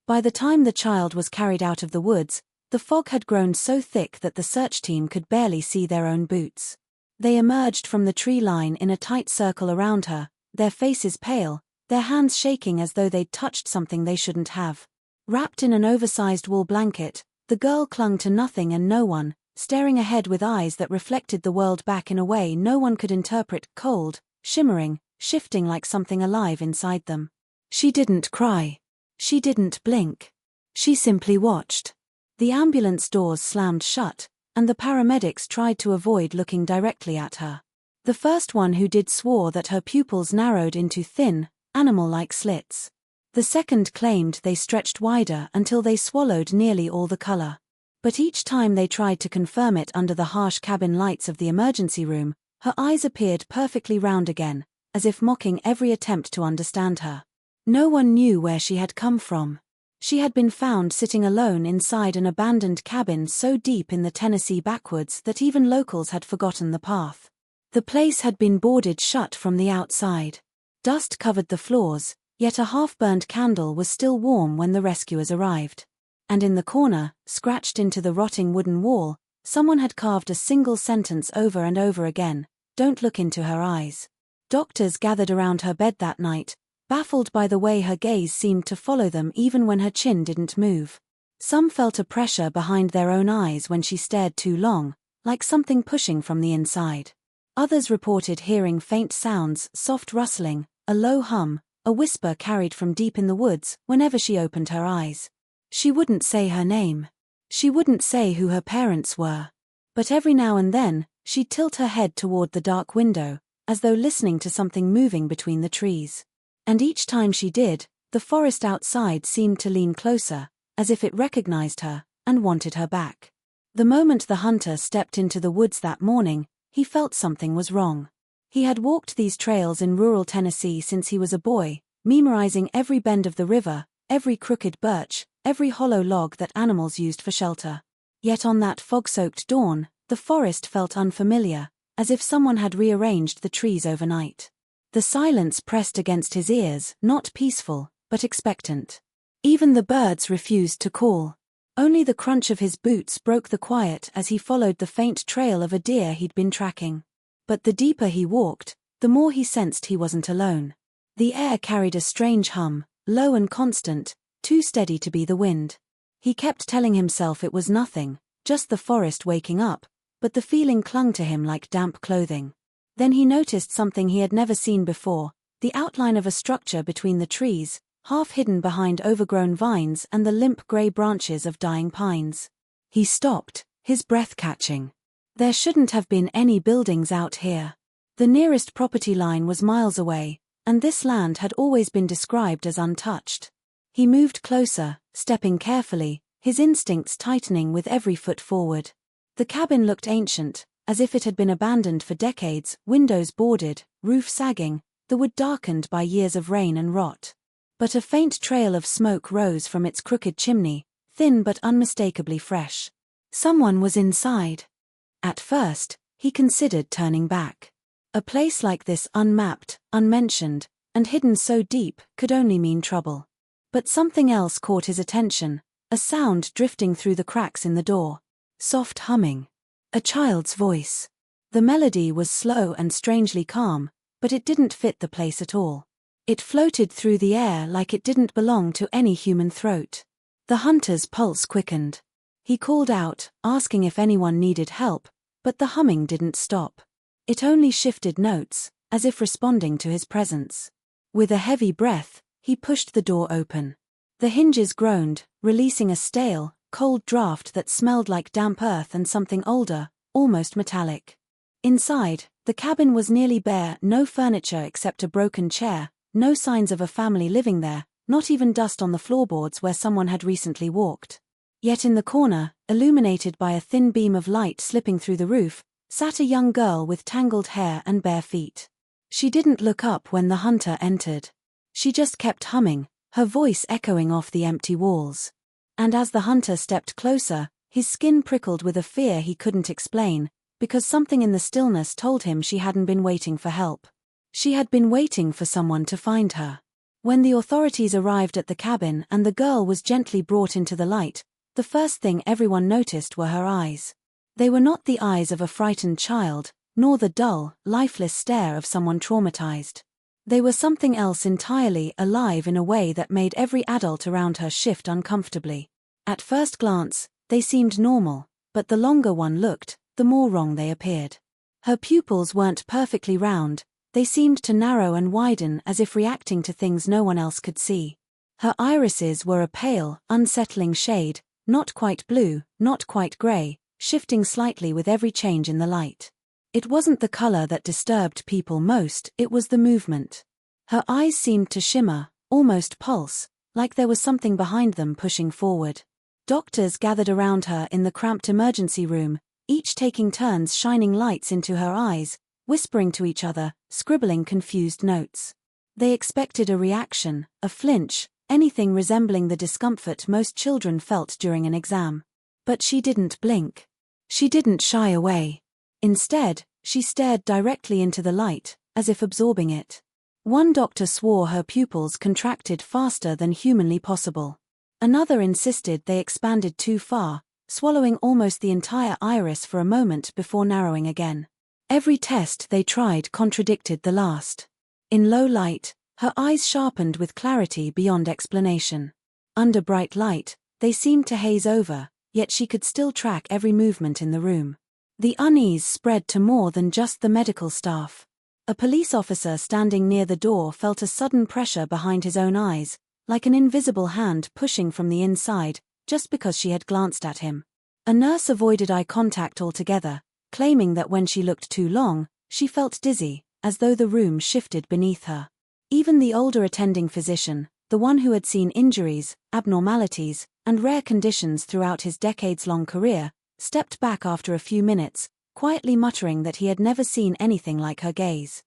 By the time the child was carried out of the woods, the fog had grown so thick that the search team could barely see their own boots. They emerged from the tree line in a tight circle around her, their faces pale, their hands shaking as though they'd touched something they shouldn't have. Wrapped in an oversized wool blanket, the girl clung to nothing and no one, staring ahead with eyes that reflected the world back in a way no one could interpret, cold, shimmering, shifting like something alive inside them. She didn't cry. She didn't blink. She simply watched. The ambulance doors slammed shut, and the paramedics tried to avoid looking directly at her. The first one who did swore that her pupils narrowed into thin, animal-like slits. The second claimed they stretched wider until they swallowed nearly all the color. But each time they tried to confirm it under the harsh cabin lights of the emergency room, her eyes appeared perfectly round again, as if mocking every attempt to understand her. No one knew where she had come from. She had been found sitting alone inside an abandoned cabin so deep in the Tennessee backwoods that even locals had forgotten the path. The place had been boarded shut from the outside. Dust covered the floors, yet a half-burned candle was still warm when the rescuers arrived. And in the corner, scratched into the rotting wooden wall, someone had carved a single sentence over and over again: "Don't look into her eyes." Doctors gathered around her bed that night, baffled by the way her gaze seemed to follow them even when her chin didn't move. Some felt a pressure behind their own eyes when she stared too long, like something pushing from the inside. Others reported hearing faint sounds, soft rustling, a low hum, a whisper carried from deep in the woods whenever she opened her eyes. She wouldn't say her name. She wouldn't say who her parents were. But every now and then, she'd tilt her head toward the dark window, as though listening to something moving between the trees. And each time she did, the forest outside seemed to lean closer, as if it recognized her, and wanted her back. The moment the hunter stepped into the woods that morning, he felt something was wrong. He had walked these trails in rural Tennessee since he was a boy, memorizing every bend of the river, every crooked birch, every hollow log that animals used for shelter. Yet on that fog-soaked dawn, the forest felt unfamiliar, as if someone had rearranged the trees overnight. The silence pressed against his ears, not peaceful, but expectant. Even the birds refused to call. Only the crunch of his boots broke the quiet as he followed the faint trail of a deer he'd been tracking. But the deeper he walked, the more he sensed he wasn't alone. The air carried a strange hum, low and constant, too steady to be the wind. He kept telling himself it was nothing, just the forest waking up, but the feeling clung to him like damp clothing. Then he noticed something he had never seen before, the outline of a structure between the trees, half hidden behind overgrown vines and the limp gray branches of dying pines. He stopped, his breath catching. There shouldn't have been any buildings out here. The nearest property line was miles away, and this land had always been described as untouched. He moved closer, stepping carefully, his instincts tightening with every foot forward. The cabin looked ancient, as if it had been abandoned for decades, windows boarded, roof sagging, the wood darkened by years of rain and rot. But a faint trail of smoke rose from its crooked chimney, thin but unmistakably fresh. Someone was inside. At first, he considered turning back. A place like this, unmapped, unmentioned, and hidden so deep, could only mean trouble. But something else caught his attention, a sound drifting through the cracks in the door. Soft humming. A child's voice. The melody was slow and strangely calm, but it didn't fit the place at all. It floated through the air like it didn't belong to any human throat. The hunter's pulse quickened. He called out, asking if anyone needed help, but the humming didn't stop. It only shifted notes, as if responding to his presence. With a heavy breath, he pushed the door open. The hinges groaned, releasing a stale, cold draft that smelled like damp earth and something older, almost metallic. Inside, the cabin was nearly bare, no furniture except a broken chair, no signs of a family living there, not even dust on the floorboards where someone had recently walked. Yet in the corner, illuminated by a thin beam of light slipping through the roof, sat a young girl with tangled hair and bare feet. She didn't look up when the hunter entered. She just kept humming, her voice echoing off the empty walls. And as the hunter stepped closer, his skin prickled with a fear he couldn't explain, because something in the stillness told him she hadn't been waiting for help. She had been waiting for someone to find her. When the authorities arrived at the cabin and the girl was gently brought into the light, the first thing everyone noticed were her eyes. They were not the eyes of a frightened child, nor the dull, lifeless stare of someone traumatized. They were something else entirely, alive in a way that made every adult around her shift uncomfortably. At first glance, they seemed normal, but the longer one looked, the more wrong they appeared. Her pupils weren't perfectly round, they seemed to narrow and widen as if reacting to things no one else could see. Her irises were a pale, unsettling shade, not quite blue, not quite grey, shifting slightly with every change in the light. It wasn't the color that disturbed people most, it was the movement. Her eyes seemed to shimmer, almost pulse, like there was something behind them pushing forward. Doctors gathered around her in the cramped emergency room, each taking turns shining lights into her eyes, whispering to each other, scribbling confused notes. They expected a reaction, a flinch, anything resembling the discomfort most children felt during an exam. But she didn't blink. She didn't shy away. Instead, she stared directly into the light, as if absorbing it. One doctor swore her pupils contracted faster than humanly possible. Another insisted they expanded too far, swallowing almost the entire iris for a moment before narrowing again. Every test they tried contradicted the last. In low light, her eyes sharpened with clarity beyond explanation. Under bright light, they seemed to haze over, yet she could still track every movement in the room. The unease spread to more than just the medical staff. A police officer standing near the door felt a sudden pressure behind his own eyes, like an invisible hand pushing from the inside, just because she had glanced at him. A nurse avoided eye contact altogether, claiming that when she looked too long, she felt dizzy, as though the room shifted beneath her. Even the older attending physician, the one who had seen injuries, abnormalities, and rare conditions throughout his decades-long career, stepped back after a few minutes, quietly muttering that he had never seen anything like her gaze.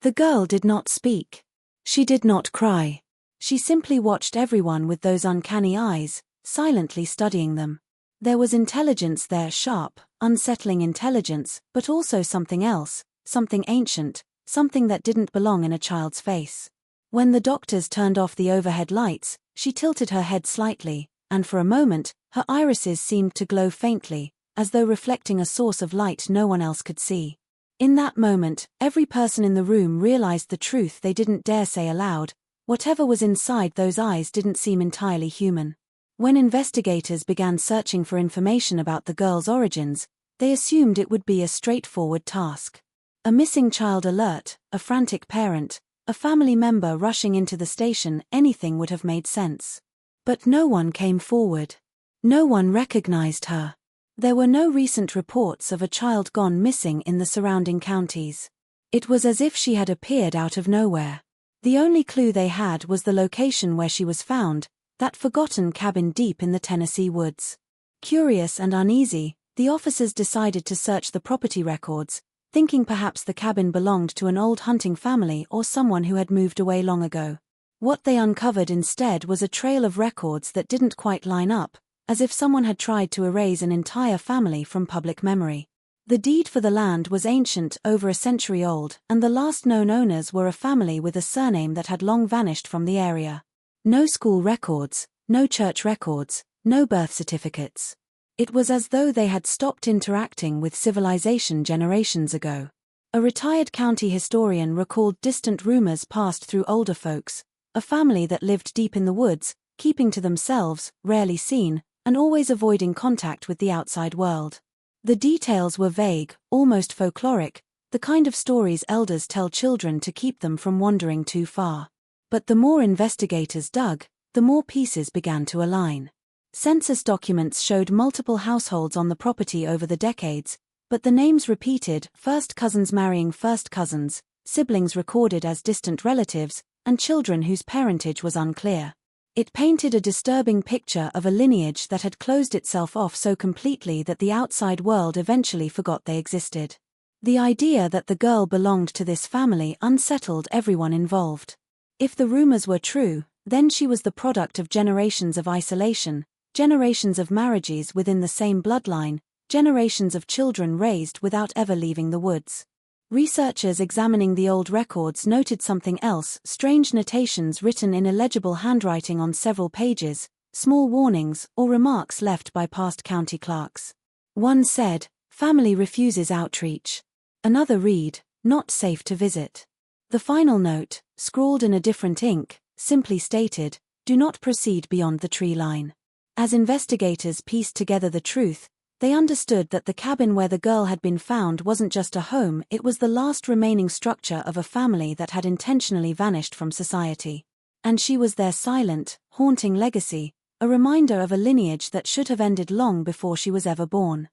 The girl did not speak. She did not cry. She simply watched everyone with those uncanny eyes, silently studying them. There was intelligence there, sharp, unsettling intelligence, but also something else, something ancient, something that didn't belong in a child's face. When the doctors turned off the overhead lights, she tilted her head slightly, and for a moment, her irises seemed to glow faintly, as though reflecting a source of light no one else could see. In that moment, every person in the room realized the truth they didn't dare say aloud: whatever was inside those eyes didn't seem entirely human. When investigators began searching for information about the girl's origins, they assumed it would be a straightforward task. A missing child alert, a frantic parent, a family member rushing into the station, anything would have made sense. But no one came forward. No one recognized her. There were no recent reports of a child gone missing in the surrounding counties. It was as if she had appeared out of nowhere. The only clue they had was the location where she was found, that forgotten cabin deep in the Tennessee woods. Curious and uneasy, the officers decided to search the property records, thinking perhaps the cabin belonged to an old hunting family or someone who had moved away long ago. What they uncovered instead was a trail of records that didn't quite line up, as if someone had tried to erase an entire family from public memory. The deed for the land was ancient, over a century old, and the last known owners were a family with a surname that had long vanished from the area. No school records, no church records, no birth certificates. It was as though they had stopped interacting with civilization generations ago. A retired county historian recalled distant rumors passed through older folks, a family that lived deep in the woods, keeping to themselves, rarely seen, and always avoiding contact with the outside world. The details were vague, almost folkloric, the kind of stories elders tell children to keep them from wandering too far. But the more investigators dug, the more pieces began to align. Census documents showed multiple households on the property over the decades, but the names repeated: first cousins marrying first cousins, siblings recorded as distant relatives, and children whose parentage was unclear. It painted a disturbing picture of a lineage that had closed itself off so completely that the outside world eventually forgot they existed. The idea that the girl belonged to this family unsettled everyone involved. If the rumors were true, then she was the product of generations of isolation, generations of marriages within the same bloodline, generations of children raised without ever leaving the woods. Researchers examining the old records noted something else: strange notations written in illegible handwriting on several pages, small warnings or remarks left by past county clerks. One said, "Family refuses outreach." Another read, "Not safe to visit." The final note, scrawled in a different ink, simply stated, "Do not proceed beyond the tree line." As investigators pieced together the truth, they understood that the cabin where the girl had been found wasn't just a home, it was the last remaining structure of a family that had intentionally vanished from society. And she was their silent, haunting legacy, a reminder of a lineage that should have ended long before she was ever born.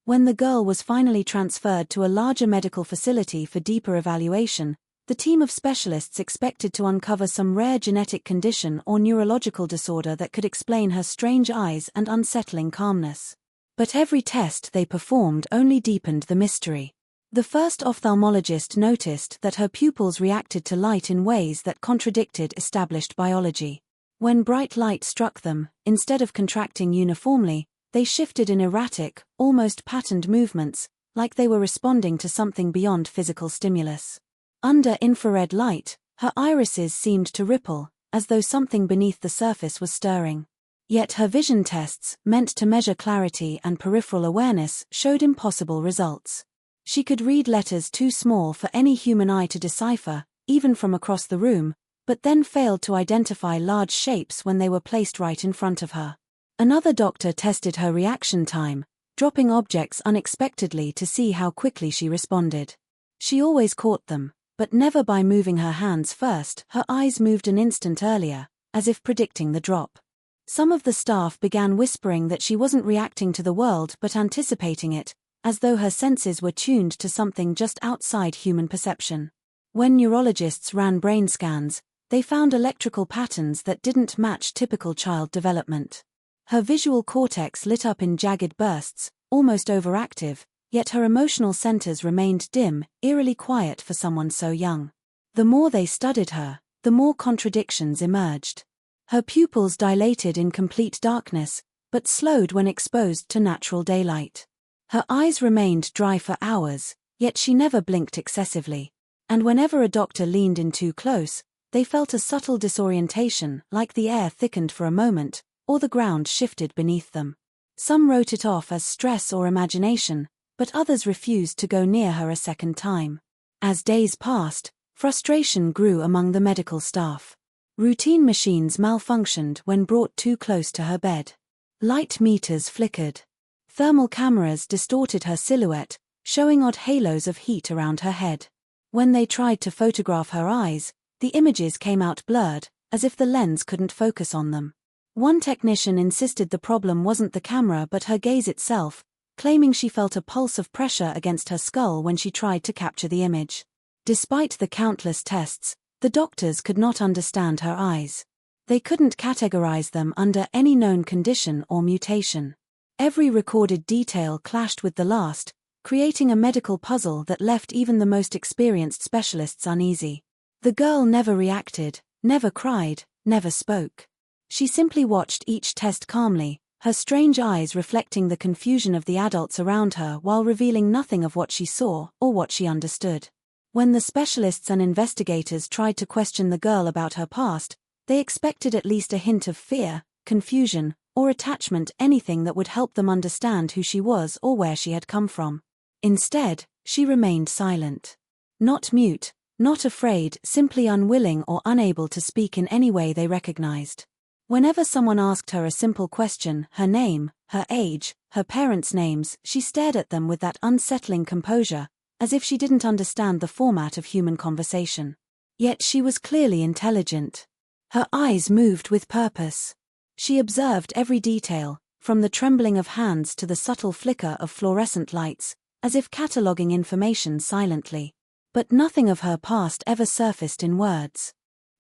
When the girl was finally transferred to a larger medical facility for deeper evaluation, the team of specialists expected to uncover some rare genetic condition or neurological disorder that could explain her strange eyes and unsettling calmness. But every test they performed only deepened the mystery. The first ophthalmologist noticed that her pupils reacted to light in ways that contradicted established biology. When bright light struck them, instead of contracting uniformly, they shifted in erratic, almost patterned movements, like they were responding to something beyond physical stimulus. Under infrared light, her irises seemed to ripple, as though something beneath the surface was stirring. Yet her vision tests, meant to measure clarity and peripheral awareness, showed impossible results. She could read letters too small for any human eye to decipher, even from across the room, but then failed to identify large shapes when they were placed right in front of her. Another doctor tested her reaction time, dropping objects unexpectedly to see how quickly she responded. She always caught them, but never by moving her hands first. Her eyes moved an instant earlier, as if predicting the drop. Some of the staff began whispering that she wasn't reacting to the world but anticipating it, as though her senses were tuned to something just outside human perception. When neurologists ran brain scans, they found electrical patterns that didn't match typical child development. Her visual cortex lit up in jagged bursts, almost overactive, yet her emotional centers remained dim, eerily quiet for someone so young. The more they studied her, the more contradictions emerged. Her pupils dilated in complete darkness, but slowed when exposed to natural daylight. Her eyes remained dry for hours, yet she never blinked excessively. And whenever a doctor leaned in too close, they felt a subtle disorientation, like the air thickened for a moment, or the ground shifted beneath them. Some wrote it off as stress or imagination, but others refused to go near her a second time. As days passed, frustration grew among the medical staff. Routine machines malfunctioned when brought too close to her bed. Light meters flickered. Thermal cameras distorted her silhouette, showing odd halos of heat around her head. When they tried to photograph her eyes, the images came out blurred, as if the lens couldn't focus on them. One technician insisted the problem wasn't the camera but her gaze itself, claiming she felt a pulse of pressure against her skull when she tried to capture the image. Despite the countless tests, the doctors could not understand her eyes. They couldn't categorize them under any known condition or mutation. Every recorded detail clashed with the last, creating a medical puzzle that left even the most experienced specialists uneasy. The girl never reacted, never cried, never spoke. She simply watched each test calmly, her strange eyes reflecting the confusion of the adults around her while revealing nothing of what she saw or what she understood. When the specialists and investigators tried to question the girl about her past, they expected at least a hint of fear, confusion, or attachment, anything that would help them understand who she was or where she had come from. Instead, she remained silent. Not mute, not afraid, simply unwilling or unable to speak in any way they recognized. Whenever someone asked her a simple question, her name, her age, her parents' names, she stared at them with that unsettling composure, as if she didn't understand the format of human conversation. Yet she was clearly intelligent. Her eyes moved with purpose. She observed every detail, from the trembling of hands to the subtle flicker of fluorescent lights, as if cataloging information silently. But nothing of her past ever surfaced in words.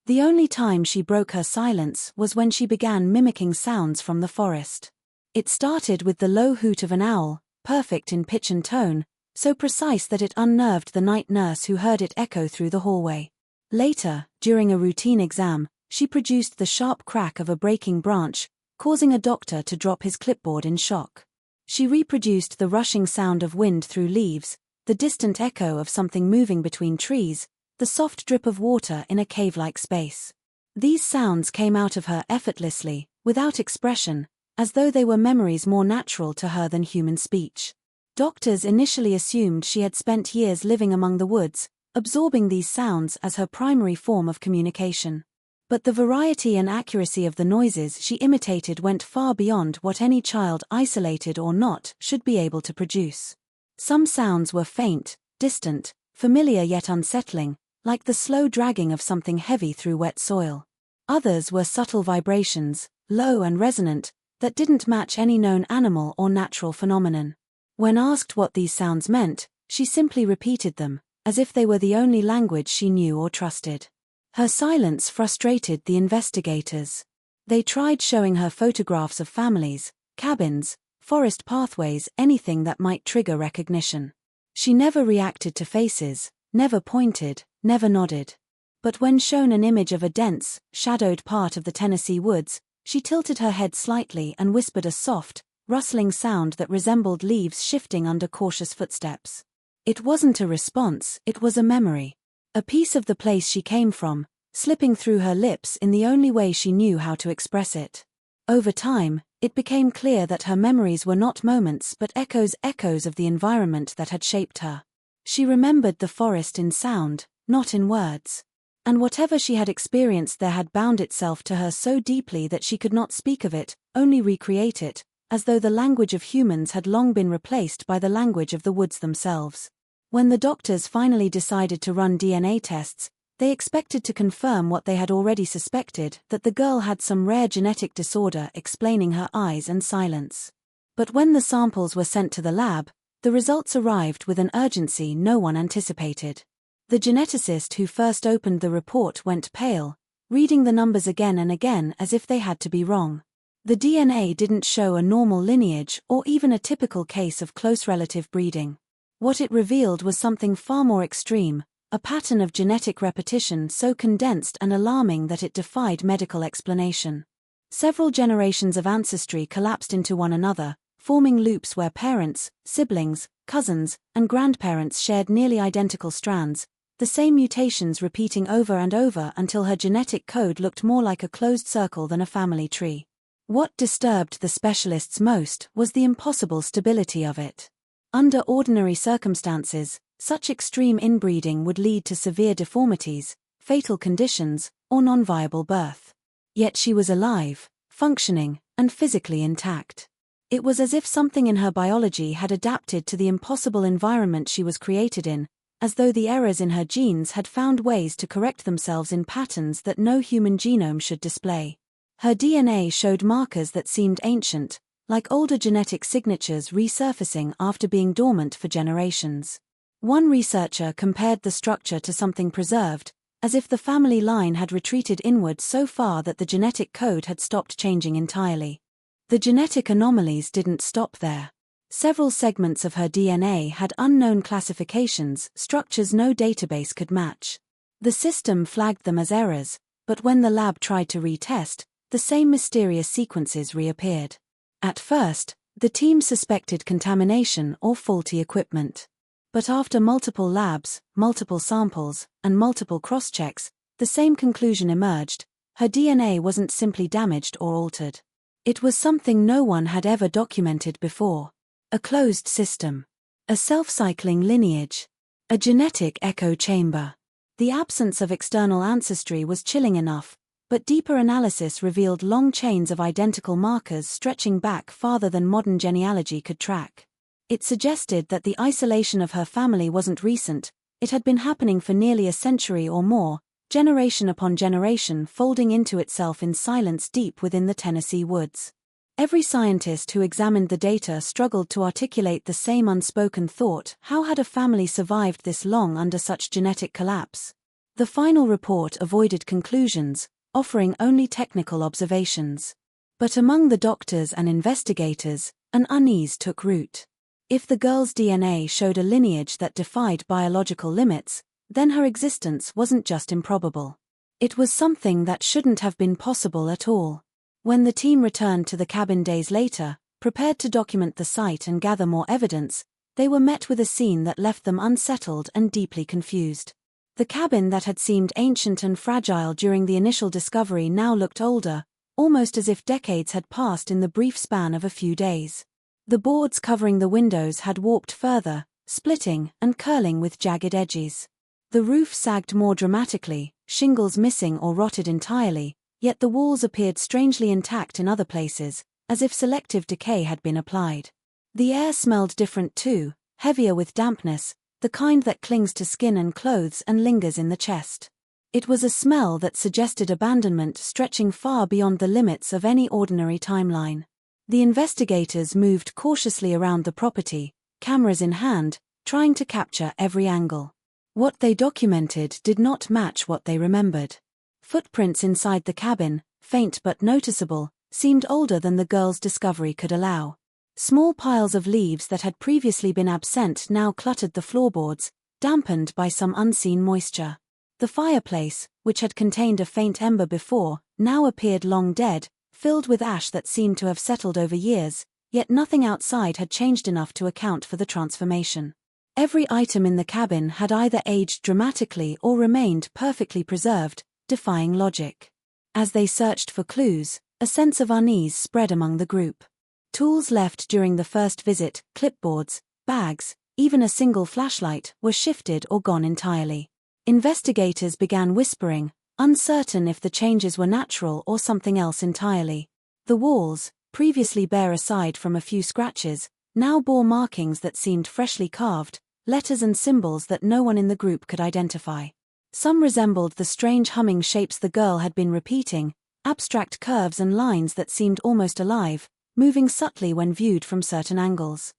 The only time she broke her silence was when she began mimicking sounds from the forest. It started with the low hoot of an owl, perfect in pitch and tone, so precise that it unnerved the night nurse who heard it echo through the hallway. Later, during a routine exam, she produced the sharp crack of a breaking branch, causing a doctor to drop his clipboard in shock. She reproduced the rushing sound of wind through leaves, the distant echo of something moving between trees, the soft drip of water in a cave-like space. These sounds came out of her effortlessly, without expression, as though they were memories more natural to her than human speech. Doctors initially assumed she had spent years living among the woods, absorbing these sounds as her primary form of communication. But the variety and accuracy of the noises she imitated went far beyond what any child, isolated or not, should be able to produce. Some sounds were faint, distant, familiar yet unsettling, like the slow dragging of something heavy through wet soil. Others were subtle vibrations, low and resonant, that didn't match any known animal or natural phenomenon. When asked what these sounds meant, she simply repeated them, as if they were the only language she knew or trusted. Her silence frustrated the investigators. They tried showing her photographs of families, cabins, forest pathways, anything that might trigger recognition. She never reacted to faces, never pointed, never nodded. But when shown an image of a dense, shadowed part of the Tennessee woods, she tilted her head slightly and whispered a soft, rustling sound that resembled leaves shifting under cautious footsteps. It wasn't a response, it was a memory. A piece of the place she came from, slipping through her lips in the only way she knew how to express it. Over time, it became clear that her memories were not moments but echoes of the environment that had shaped her. She remembered the forest in sound, not in words. And whatever she had experienced there had bound itself to her so deeply that she could not speak of it, only recreate it, as though the language of humans had long been replaced by the language of the woods themselves. When the doctors finally decided to run DNA tests, they expected to confirm what they had already suspected, that the girl had some rare genetic disorder explaining her eyes and silence. But when the samples were sent to the lab, the results arrived with an urgency no one anticipated. The geneticist who first opened the report went pale, reading the numbers again and again as if they had to be wrong. The DNA didn't show a normal lineage or even a typical case of close relative breeding. What it revealed was something far more extreme, a pattern of genetic repetition so condensed and alarming that it defied medical explanation. Several generations of ancestry collapsed into one another, forming loops where parents, siblings, cousins, and grandparents shared nearly identical strands, the same mutations repeating over and over until her genetic code looked more like a closed circle than a family tree. What disturbed the specialists most was the impossible stability of it. Under ordinary circumstances, such extreme inbreeding would lead to severe deformities, fatal conditions, or non-viable birth. Yet she was alive, functioning, and physically intact. It was as if something in her biology had adapted to the impossible environment she was created in, as though the errors in her genes had found ways to correct themselves in patterns that no human genome should display. Her DNA showed markers that seemed ancient, like older genetic signatures resurfacing after being dormant for generations. One researcher compared the structure to something preserved, as if the family line had retreated inward so far that the genetic code had stopped changing entirely. The genetic anomalies didn't stop there. Several segments of her DNA had unknown classifications, structures no database could match. The system flagged them as errors, but when the lab tried to retest, the same mysterious sequences reappeared. At first, the team suspected contamination or faulty equipment. But after multiple labs, multiple samples, and multiple cross-checks, the same conclusion emerged: her DNA wasn't simply damaged or altered. It was something no one had ever documented before. A closed system. A self-cycling lineage. A genetic echo chamber. The absence of external ancestry was chilling enough, but deeper analysis revealed long chains of identical markers stretching back farther than modern genealogy could track. It suggested that the isolation of her family wasn't recent, it had been happening for nearly a century or more, generation upon generation folding into itself in silence deep within the Tennessee woods. Every scientist who examined the data struggled to articulate the same unspoken thought: how had a family survived this long under such genetic collapse? The final report avoided conclusions, offering only technical observations. But among the doctors and investigators, an unease took root. If the girl's DNA showed a lineage that defied biological limits, then her existence wasn't just improbable. It was something that shouldn't have been possible at all. When the team returned to the cabin days later, prepared to document the site and gather more evidence, They were met with a scene that left them unsettled and deeply confused. The cabin that had seemed ancient and fragile during the initial discovery now looked older, almost as if decades had passed in the brief span of a few days. The boards covering the windows had warped further, splitting and curling with jagged edges. The roof sagged more dramatically, shingles missing or rotted entirely, yet the walls appeared strangely intact in other places, as if selective decay had been applied. The air smelled different too, heavier with dampness, the kind that clings to skin and clothes and lingers in the chest. It was a smell that suggested abandonment stretching far beyond the limits of any ordinary timeline. The investigators moved cautiously around the property, cameras in hand, trying to capture every angle. What they documented did not match what they remembered. Footprints inside the cabin, faint but noticeable, seemed older than the girl's discovery could allow. Small piles of leaves that had previously been absent now cluttered the floorboards, dampened by some unseen moisture. The fireplace, which had contained a faint ember before, now appeared long dead, filled with ash that seemed to have settled over years, yet nothing outside had changed enough to account for the transformation. Every item in the cabin had either aged dramatically or remained perfectly preserved, defying logic. As they searched for clues, a sense of unease spread among the group. Tools left during the first visit, clipboards, bags, even a single flashlight, were shifted or gone entirely. Investigators began whispering, uncertain if the changes were natural or something else entirely. The walls, previously bare aside from a few scratches, now bore markings that seemed freshly carved, letters and symbols that no one in the group could identify. Some resembled the strange humming shapes the girl had been repeating, abstract curves and lines that seemed almost alive, moving subtly when viewed from certain angles.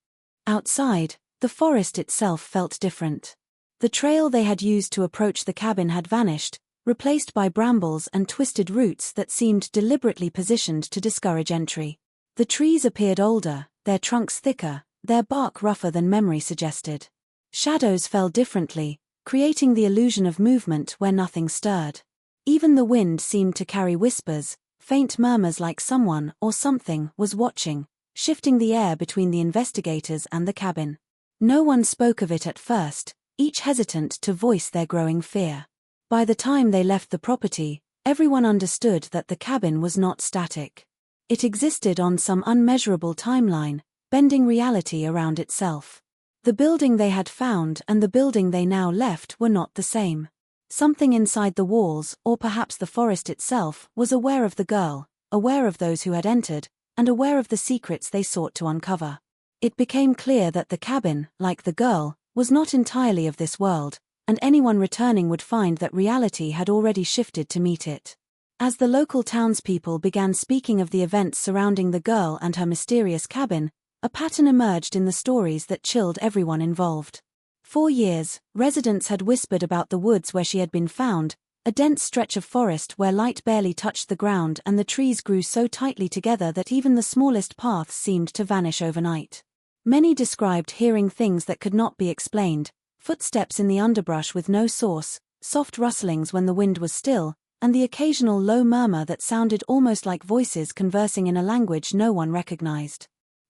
Outside, the forest itself felt different. The trail they had used to approach the cabin had vanished, replaced by brambles and twisted roots that seemed deliberately positioned to discourage entry. The trees appeared older, their trunks thicker, their bark rougher than memory suggested. Shadows fell differently, creating the illusion of movement where nothing stirred. Even the wind seemed to carry whispers, faint murmurs like someone or something was watching, shifting the air between the investigators and the cabin. No one spoke of it at first, each hesitant to voice their growing fear. By the time they left the property, everyone understood that the cabin was not static. It existed on some unmeasurable timeline, bending reality around itself. The building they had found and the building they now left were not the same. Something inside the walls, or perhaps the forest itself, was aware of the girl, aware of those who had entered, and aware of the secrets they sought to uncover. It became clear that the cabin, like the girl, was not entirely of this world, and anyone returning would find that reality had already shifted to meet it. As the local townspeople began speaking of the events surrounding the girl and her mysterious cabin, a pattern emerged in the stories that chilled everyone involved. For years, residents had whispered about the woods where she had been found, a dense stretch of forest where light barely touched the ground and the trees grew so tightly together that even the smallest paths seemed to vanish overnight. Many described hearing things that could not be explained, footsteps in the underbrush with no source, soft rustlings when the wind was still, and the occasional low murmur that sounded almost like voices conversing in a language no one recognized.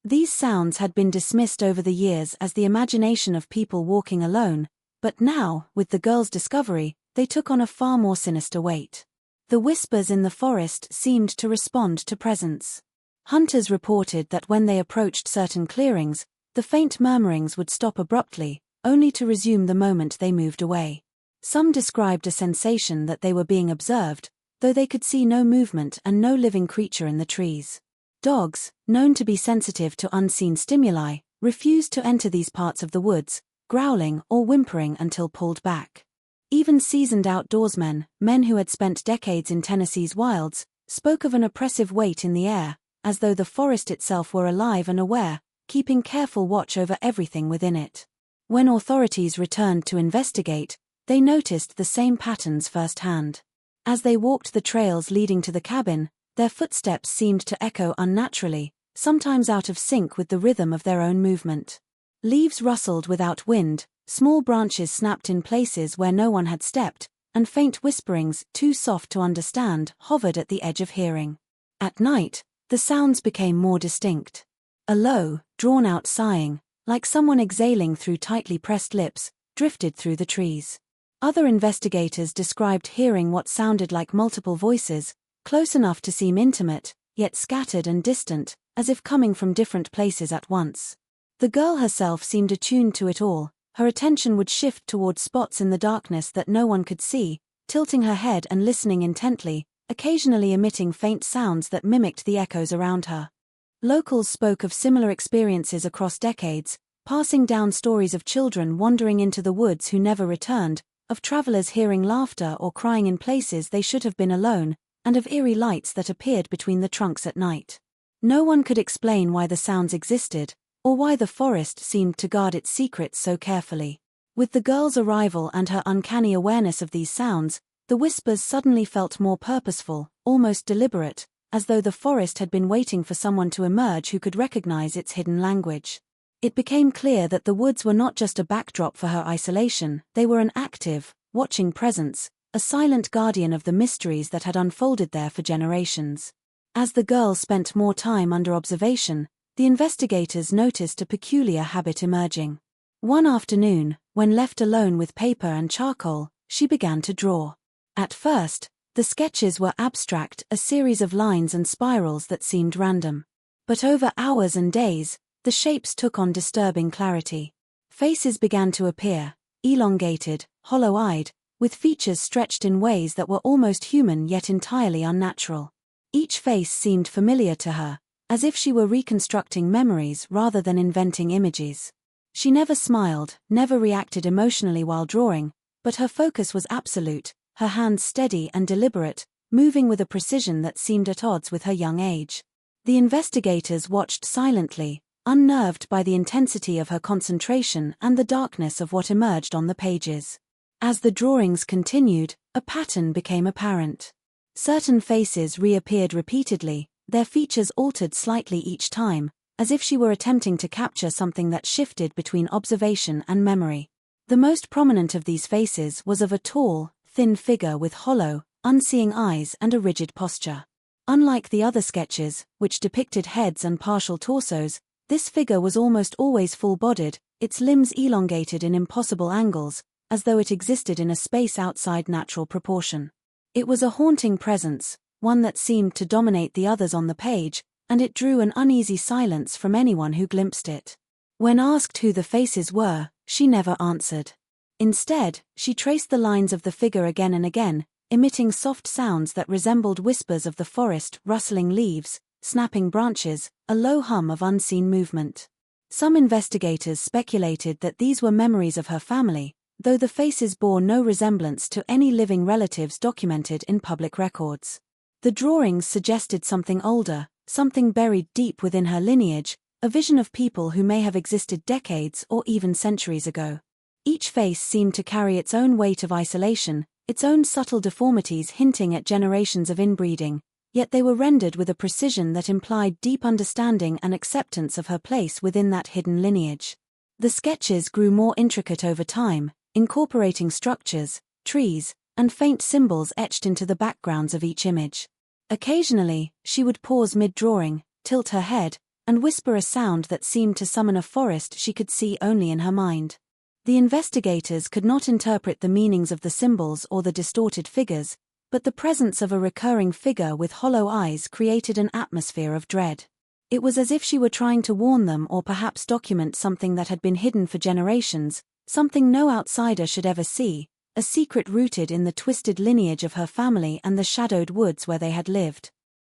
These sounds had been dismissed over the years as the imagination of people walking alone, but now, with the girl's discovery, they took on a far more sinister weight. The whispers in the forest seemed to respond to presence. Hunters reported that when they approached certain clearings, the faint murmurings would stop abruptly, only to resume the moment they moved away. Some described a sensation that they were being observed, though they could see no movement and no living creature in the trees. Dogs, known to be sensitive to unseen stimuli, refused to enter these parts of the woods, growling or whimpering until pulled back. Even seasoned outdoorsmen, men who had spent decades in Tennessee's wilds, spoke of an oppressive weight in the air, as though the forest itself were alive and aware, keeping careful watch over everything within it. When authorities returned to investigate, they noticed the same patterns firsthand. As they walked the trails leading to the cabin, their footsteps seemed to echo unnaturally, sometimes out of sync with the rhythm of their own movement. Leaves rustled without wind, small branches snapped in places where no one had stepped, and faint whisperings, too soft to understand, hovered at the edge of hearing. At night, the sounds became more distinct. A low, drawn-out sighing, like someone exhaling through tightly pressed lips, drifted through the trees. Other investigators described hearing what sounded like multiple voices, close enough to seem intimate, yet scattered and distant, as if coming from different places at once. The girl herself seemed attuned to it all. Her attention would shift toward spots in the darkness that no one could see, tilting her head and listening intently, occasionally emitting faint sounds that mimicked the echoes around her. Locals spoke of similar experiences across decades, passing down stories of children wandering into the woods who never returned, of travelers hearing laughter or crying in places they should have been alone, and of eerie lights that appeared between the trunks at night. No one could explain why the sounds existed, or why the forest seemed to guard its secrets so carefully. With the girl's arrival and her uncanny awareness of these sounds, the whispers suddenly felt more purposeful, almost deliberate, as though the forest had been waiting for someone to emerge who could recognize its hidden language. It became clear that the woods were not just a backdrop for her isolation, they were an active, watching presence, a silent guardian of the mysteries that had unfolded there for generations. As the girl spent more time under observation, the investigators noticed a peculiar habit emerging. One afternoon, when left alone with paper and charcoal, she began to draw. At first, the sketches were abstract, a series of lines and spirals that seemed random. But over hours and days, the shapes took on disturbing clarity. Faces began to appear, elongated, hollow-eyed, with features stretched in ways that were almost human yet entirely unnatural. Each face seemed familiar to her, as if she were reconstructing memories rather than inventing images. She never smiled, never reacted emotionally while drawing, but her focus was absolute, her hands steady and deliberate, moving with a precision that seemed at odds with her young age. The investigators watched silently, unnerved by the intensity of her concentration and the darkness of what emerged on the pages. As the drawings continued, a pattern became apparent. Certain faces reappeared repeatedly, their features altered slightly each time, as if she were attempting to capture something that shifted between observation and memory. The most prominent of these faces was of a tall, thin figure with hollow, unseeing eyes and a rigid posture. Unlike the other sketches, which depicted heads and partial torsos, this figure was almost always full-bodied, its limbs elongated in impossible angles, as though it existed in a space outside natural proportion. It was a haunting presence, one that seemed to dominate the others on the page, and it drew an uneasy silence from anyone who glimpsed it. When asked who the faces were, she never answered. Instead, she traced the lines of the figure again and again, emitting soft sounds that resembled whispers of the forest, rustling leaves, snapping branches, a low hum of unseen movement. Some investigators speculated that these were memories of her family, though the faces bore no resemblance to any living relatives documented in public records. The drawings suggested something older, something buried deep within her lineage, a vision of people who may have existed decades or even centuries ago. Each face seemed to carry its own weight of isolation, its own subtle deformities hinting at generations of inbreeding, yet they were rendered with a precision that implied deep understanding and acceptance of her place within that hidden lineage. The sketches grew more intricate over time, incorporating structures, trees, and faint symbols etched into the backgrounds of each image. Occasionally, she would pause mid-drawing, tilt her head, and whisper a sound that seemed to summon a forest she could see only in her mind. The investigators could not interpret the meanings of the symbols or the distorted figures, but the presence of a recurring figure with hollow eyes created an atmosphere of dread. It was as if she were trying to warn them or perhaps document something that had been hidden for generations, something no outsider should ever see, a secret rooted in the twisted lineage of her family and the shadowed woods where they had lived.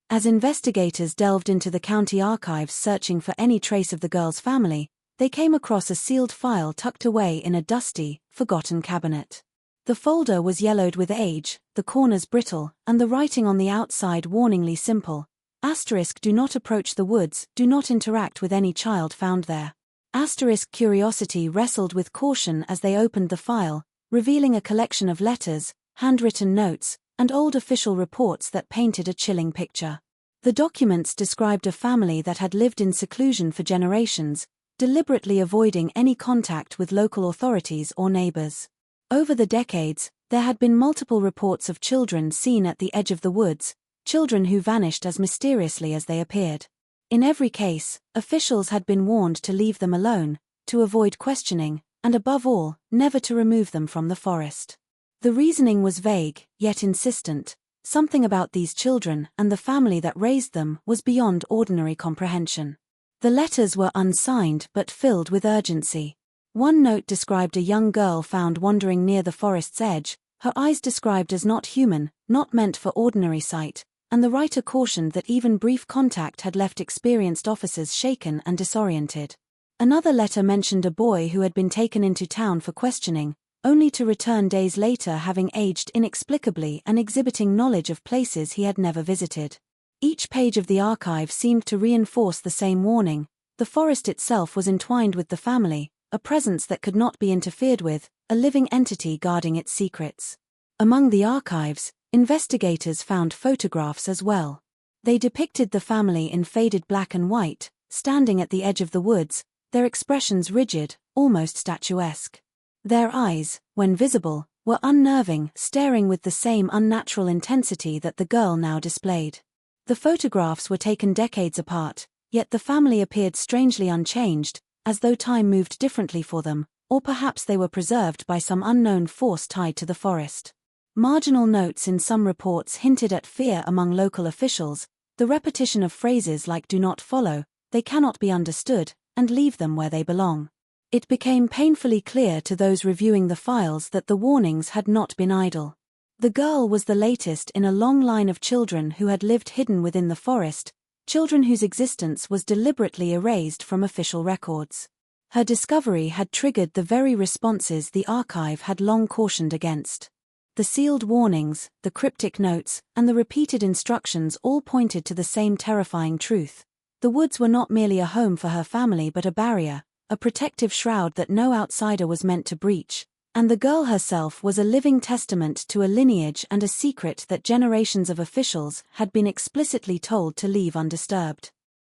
As investigators delved into the county archives searching for any trace of the girl's family, they came across a sealed file tucked away in a dusty, forgotten cabinet. The folder was yellowed with age, the corners brittle, and the writing on the outside warningly simple. Asterisk, do not approach the woods, do not interact with any child found there. Asterisk, curiosity wrestled with caution as they opened the file, revealing a collection of letters, handwritten notes, and old official reports that painted a chilling picture. The documents described a family that had lived in seclusion for generations, deliberately avoiding any contact with local authorities or neighbors. Over the decades, there had been multiple reports of children seen at the edge of the woods, children who vanished as mysteriously as they appeared. In every case, officials had been warned to leave them alone, to avoid questioning, and above all, never to remove them from the forest. The reasoning was vague, yet insistent. Something about these children and the family that raised them was beyond ordinary comprehension. The letters were unsigned but filled with urgency. One note described a young girl found wandering near the forest's edge, her eyes described as not human, not meant for ordinary sight, and the writer cautioned that even brief contact had left experienced officers shaken and disoriented. Another letter mentioned a boy who had been taken into town for questioning, only to return days later having aged inexplicably and exhibiting knowledge of places he had never visited. Each page of the archive seemed to reinforce the same warning: the forest itself was entwined with the family, a presence that could not be interfered with, a living entity guarding its secrets. Among the archives, investigators found photographs as well. They depicted the family in faded black and white, standing at the edge of the woods, their expressions rigid, almost statuesque. Their eyes, when visible, were unnerving, staring with the same unnatural intensity that the girl now displayed. The photographs were taken decades apart, yet the family appeared strangely unchanged, as though time moved differently for them, or perhaps they were preserved by some unknown force tied to the forest. Marginal notes in some reports hinted at fear among local officials, the repetition of phrases like "do not follow," "they cannot be understood," and "leave them where they belong." It became painfully clear to those reviewing the files that the warnings had not been idle. The girl was the latest in a long line of children who had lived hidden within the forest, children whose existence was deliberately erased from official records. Her discovery had triggered the very responses the archive had long cautioned against. The sealed warnings, the cryptic notes, and the repeated instructions all pointed to the same terrifying truth. The woods were not merely a home for her family but a barrier, a protective shroud that no outsider was meant to breach, and the girl herself was a living testament to a lineage and a secret that generations of officials had been explicitly told to leave undisturbed.